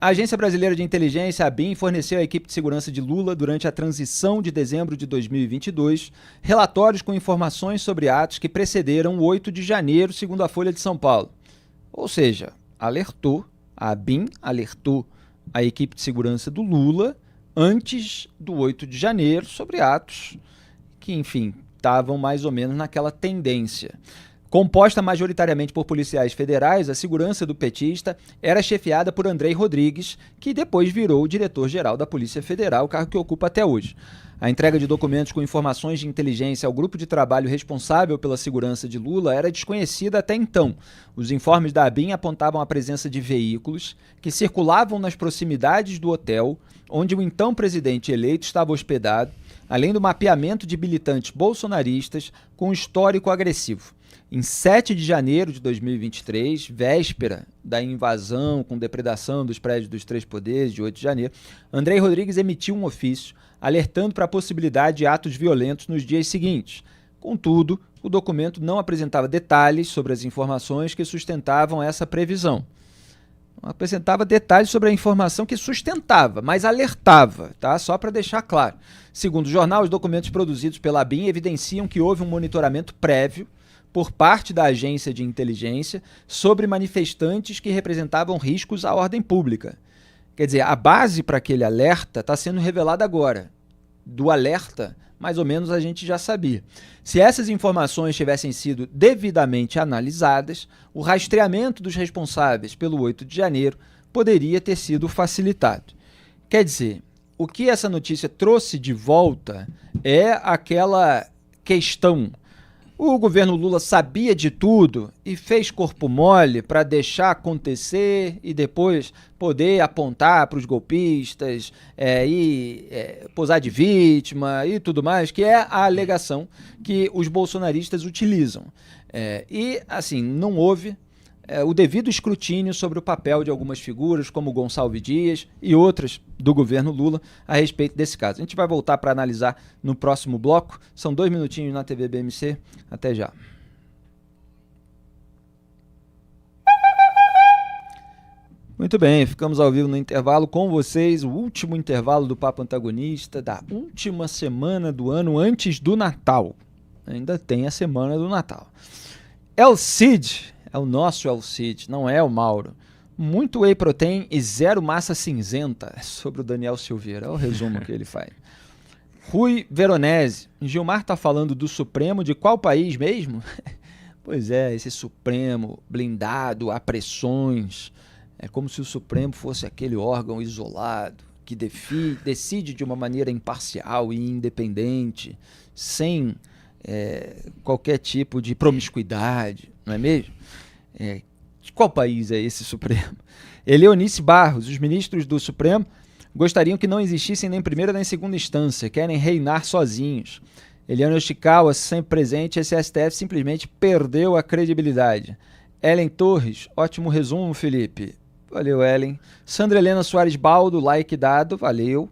A Agência Brasileira de Inteligência, a ABIN, forneceu à equipe de segurança de Lula, durante a transição de dezembro de 2022, relatórios com informações sobre atos que precederam o 8 de janeiro, segundo a Folha de São Paulo. Ou seja, a ABIN alertou a equipe de segurança do Lula antes do 8 de janeiro sobre atos que, enfim, estavam mais ou menos naquela tendência. Composta majoritariamente por policiais federais, a segurança do petista era chefiada por Andrei Rodrigues, que depois virou o diretor-geral da Polícia Federal, cargo que ocupa até hoje. A entrega de documentos com informações de inteligência ao grupo de trabalho responsável pela segurança de Lula era desconhecida até então. Os informes da ABIN apontavam a presença de veículos que circulavam nas proximidades do hotel onde o então presidente eleito estava hospedado, além do mapeamento de militantes bolsonaristas com histórico agressivo. Em 7 de janeiro de 2023, véspera da invasão com depredação dos prédios dos Três Poderes, de 8 de janeiro, Andrei Rodrigues emitiu um ofício alertando para a possibilidade de atos violentos nos dias seguintes. Contudo, o documento não apresentava detalhes sobre as informações que sustentavam essa previsão. Não apresentava detalhes sobre a informação que sustentava, mas alertava, tá? Só para deixar claro. Segundo o jornal, os documentos produzidos pela ABIN evidenciam que houve um monitoramento prévio por parte da agência de inteligência sobre manifestantes que representavam riscos à ordem pública. Quer dizer, a base para aquele alerta está sendo revelada agora. Do alerta, mais ou menos, a gente já sabia. Se essas informações tivessem sido devidamente analisadas, o rastreamento dos responsáveis pelo 8 de janeiro poderia ter sido facilitado. Quer dizer, o que essa notícia trouxe de volta é aquela questão: o governo Lula sabia de tudo e fez corpo mole para deixar acontecer e depois poder apontar para os golpistas posar de vítima e tudo mais, que é a alegação que os bolsonaristas utilizam. E, assim, não houve o devido escrutínio sobre o papel de algumas figuras, como Gonçalves Dias e outras do governo Lula, a respeito desse caso. A gente vai voltar para analisar no próximo bloco. São 2 minutinhos na TV BMC. Até já. Muito bem, ficamos ao vivo no intervalo com vocês, o último intervalo do Papo Antagonista da última semana do ano antes do Natal. Ainda tem a semana do Natal. El Cid, é o nosso El Cid, não é o Mauro. Muito whey protein e zero massa cinzenta, sobre o Daniel Silveira. É o resumo que ele faz. Rui Veronese, Gilmar tá falando do Supremo de qual país mesmo? Pois é, esse Supremo blindado a pressões. É como se o Supremo fosse aquele órgão isolado que decide de uma maneira imparcial e independente, sem qualquer tipo de promiscuidade, não é mesmo? De qual país é esse Supremo? Eleonice Barros, os ministros do Supremo gostariam que não existissem nem primeira nem segunda instância, querem reinar sozinhos. Eliana Yoshikawa, sempre presente, esse STF simplesmente perdeu a credibilidade. Ellen Torres, ótimo resumo, Felipe. Valeu, Ellen. Sandra Helena Soares Baldo, like dado, valeu.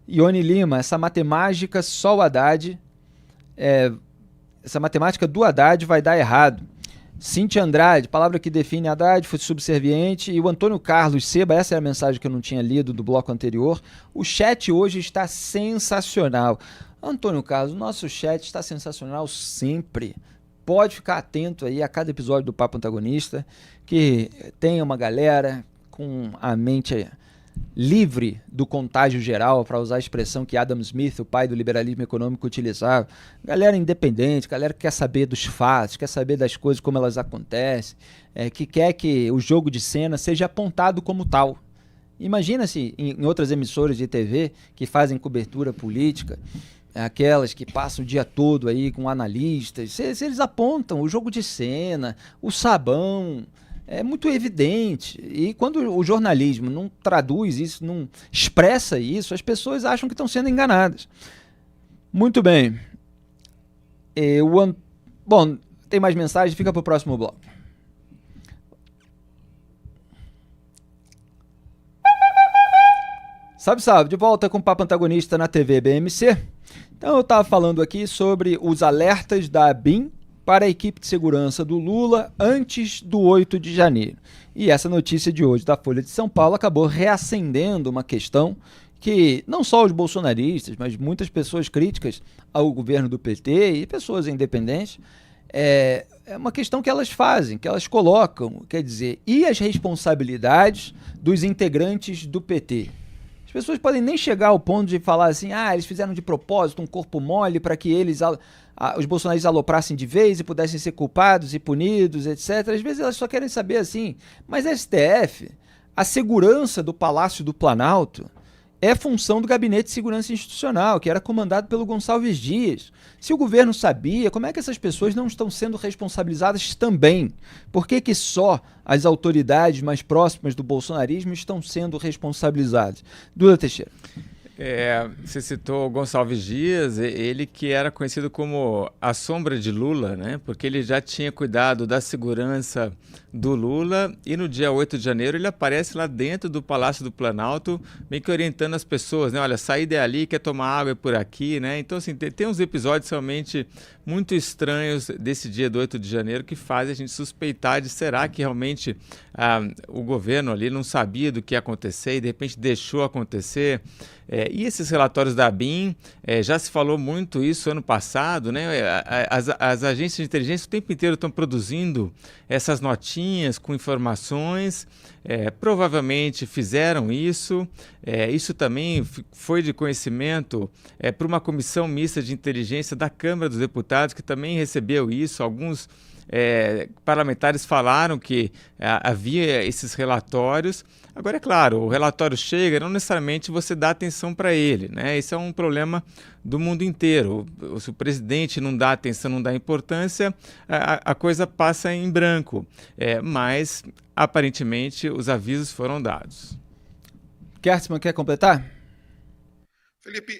Ione Lima, essa matemática só o Haddad, essa matemática do Haddad vai dar errado. Cíntia Andrade, palavra que define Haddad, foi subserviente. E o Antônio Carlos Seba, essa é a mensagem que eu não tinha lido do bloco anterior. O chat hoje está sensacional. Antônio Carlos, nosso chat está sensacional sempre. Pode ficar atento aí a cada episódio do Papo Antagonista, que tem uma galera com a mente livre do contágio geral, para usar a expressão que Adam Smith, o pai do liberalismo econômico, utilizava. Galera independente, galera que quer saber dos fatos, quer saber das coisas como elas acontecem, que quer que o jogo de cena seja apontado como tal. Imagina-se em outras emissoras de TV que fazem cobertura política, aquelas que passam o dia todo aí com analistas, se eles apontam o jogo de cena, o sabão, é muito evidente. E quando o jornalismo não traduz isso, não expressa isso, as pessoas acham que estão sendo enganadas. Muito bem. Bom, tem mais mensagens, fica para o próximo bloco. Salve, de volta com o Papo Antagonista na TV BMC. Então eu estava falando aqui sobre os alertas da ABIN para a equipe de segurança do Lula antes do 8 de janeiro. E essa notícia de hoje da Folha de São Paulo acabou reacendendo uma questão que não só os bolsonaristas, mas muitas pessoas críticas ao governo do PT e pessoas independentes, é uma questão que elas fazem, que elas colocam, quer dizer, e as responsabilidades dos integrantes do PT? As pessoas podem nem chegar ao ponto de falar assim, eles fizeram de propósito um corpo mole para que os bolsonaristas aloprassem de vez e pudessem ser culpados e punidos, etc. Às vezes elas só querem saber assim, mas a STF, a segurança do Palácio do Planalto, é função do Gabinete de Segurança Institucional, que era comandado pelo Gonçalves Dias. Se o governo sabia, como é que essas pessoas não estão sendo responsabilizadas também? Por que só as autoridades mais próximas do bolsonarismo estão sendo responsabilizadas? Duda Teixeira. Você citou Gonçalves Dias, ele que era conhecido como a sombra de Lula, né? Porque ele já tinha cuidado da segurança do Lula e no dia 8 de janeiro ele aparece lá dentro do Palácio do Planalto, meio que orientando as pessoas, né? Olha, saída é ali, quer tomar água é por aqui, né? Então, assim, tem uns episódios realmente muito estranhos desse dia do 8 de janeiro que fazem a gente suspeitar de será que realmente o governo ali não sabia do que ia acontecer e de repente deixou acontecer. E esses relatórios da ABIN, já se falou muito isso ano passado, né? As agências de inteligência o tempo inteiro estão produzindo essas notinhas com informações, provavelmente fizeram isso, isso também foi de conhecimento para uma comissão mista de inteligência da Câmara dos Deputados, que também recebeu isso. Alguns parlamentares falaram que havia esses relatórios. Agora, é claro, o relatório chega, não necessariamente você dá atenção para ele, né? Esse é um problema do mundo inteiro. Se o presidente não dá atenção, não dá importância, a coisa passa em branco. Mas, aparentemente, os avisos foram dados. Kertzmann, quer completar? Felipe,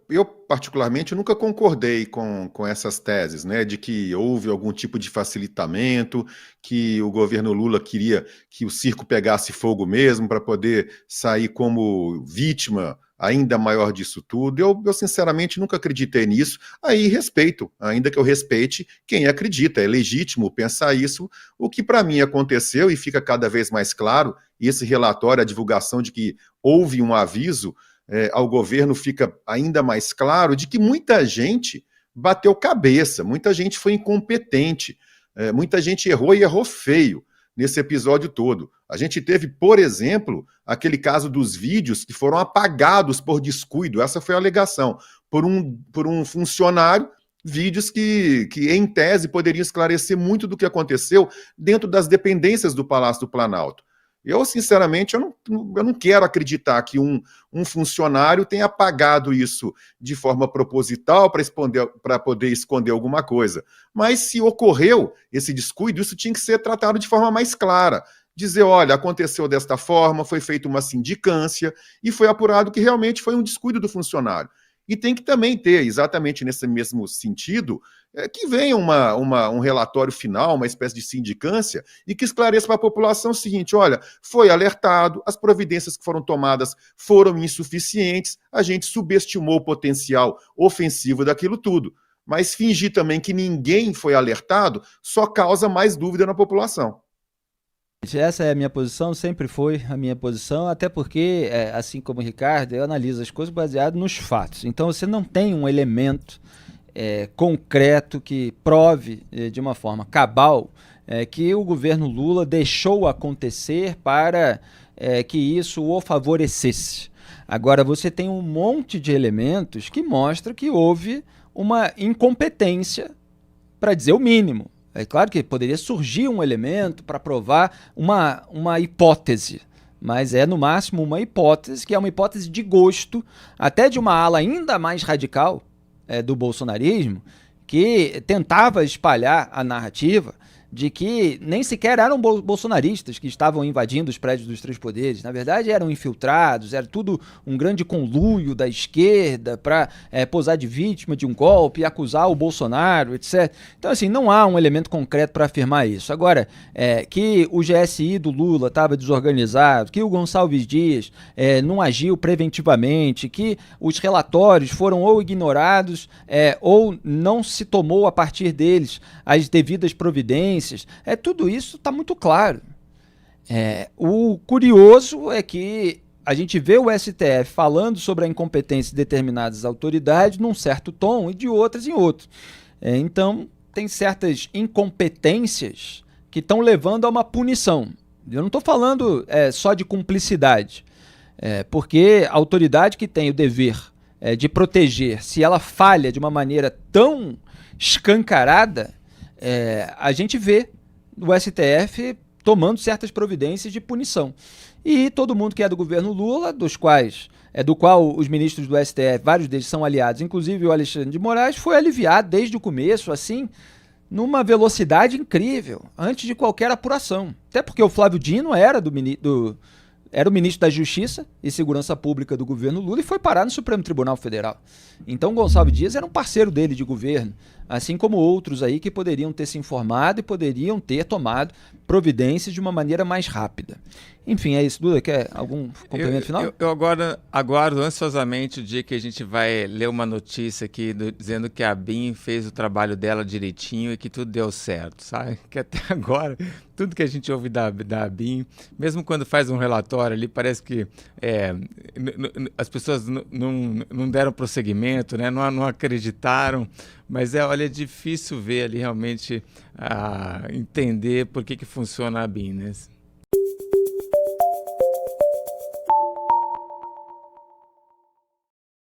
eu particularmente nunca concordei com essas teses, né, de que houve algum tipo de facilitamento, que o governo Lula queria que o circo pegasse fogo mesmo para poder sair como vítima ainda maior disso tudo. Eu sinceramente nunca acreditei nisso. Aí respeito, ainda que eu respeite quem acredita, é legítimo pensar isso. O que para mim aconteceu e fica cada vez mais claro, e esse relatório, a divulgação de que houve um aviso ao governo, fica ainda mais claro de que muita gente bateu cabeça, muita gente foi incompetente, muita gente errou e errou feio nesse episódio todo. A gente teve, por exemplo, aquele caso dos vídeos que foram apagados por descuido, essa foi a alegação, por um funcionário, vídeos que em tese poderiam esclarecer muito do que aconteceu dentro das dependências do Palácio do Planalto. Eu, sinceramente, eu não quero acreditar que um funcionário tenha apagado isso de forma proposital para poder esconder alguma coisa. Mas se ocorreu esse descuido, isso tinha que ser tratado de forma mais clara. Dizer, olha, aconteceu desta forma, foi feita uma sindicância e foi apurado que realmente foi um descuido do funcionário. E tem que também ter, exatamente nesse mesmo sentido, que venha um relatório final, uma espécie de sindicância, e que esclareça para a população o seguinte, olha, foi alertado, as providências que foram tomadas foram insuficientes, a gente subestimou o potencial ofensivo daquilo tudo. Mas fingir também que ninguém foi alertado só causa mais dúvida na população. Essa é a minha posição, sempre foi a minha posição, até porque, assim como o Ricardo, eu analiso as coisas baseado nos fatos. Então você não tem um elemento concreto que prove de uma forma cabal que o governo Lula deixou acontecer para que isso o favorecesse. Agora você tem um monte de elementos que mostram que houve uma incompetência, para dizer o mínimo. É claro que poderia surgir um elemento para provar uma hipótese, mas é no máximo uma hipótese, que é uma hipótese de gosto, até de uma ala ainda mais radical do bolsonarismo, que tentava espalhar a narrativa de que nem sequer eram bolsonaristas que estavam invadindo os prédios dos três poderes. Na verdade, eram infiltrados, era tudo um grande conluio da esquerda para posar de vítima de um golpe e acusar o Bolsonaro, etc. Então, assim, não há um elemento concreto para afirmar isso. Agora, que o GSI do Lula estava desorganizado, que o Gonçalves Dias não agiu preventivamente, que os relatórios foram ou ignorados ou não se tomou a partir deles as devidas providências, tudo isso está muito claro. O curioso é que a gente vê o STF falando sobre a incompetência de determinadas autoridades num certo tom e de outras em outro. Então, tem certas incompetências que estão levando a uma punição. Eu não estou falando só de cumplicidade, porque a autoridade que tem o dever de proteger, se ela falha de uma maneira tão escancarada, a gente vê o STF tomando certas providências de punição. E todo mundo que é do governo Lula, do qual os ministros do STF, vários deles são aliados, inclusive o Alexandre de Moraes, foi aliviado desde o começo, assim, numa velocidade incrível, antes de qualquer apuração. Até porque o Flávio Dino era o ministro da Justiça e Segurança Pública do governo Lula e foi parar no Supremo Tribunal Federal. Então Gonçalves Dias era um parceiro dele de governo, assim como outros aí que poderiam ter se informado e poderiam ter tomado providências de uma maneira mais rápida. Enfim, é isso. Duda, quer algum complemento final? Eu agora aguardo ansiosamente o dia que a gente vai ler uma notícia aqui dizendo que a BIM fez o trabalho dela direitinho e que tudo deu certo, sabe? Que até agora, tudo que a gente ouve da BIM, mesmo quando faz um relatório ali, parece que as pessoas não deram prosseguimento, né? Não acreditaram, mas olha, é difícil ver ali realmente entender por que funciona a BIM, né?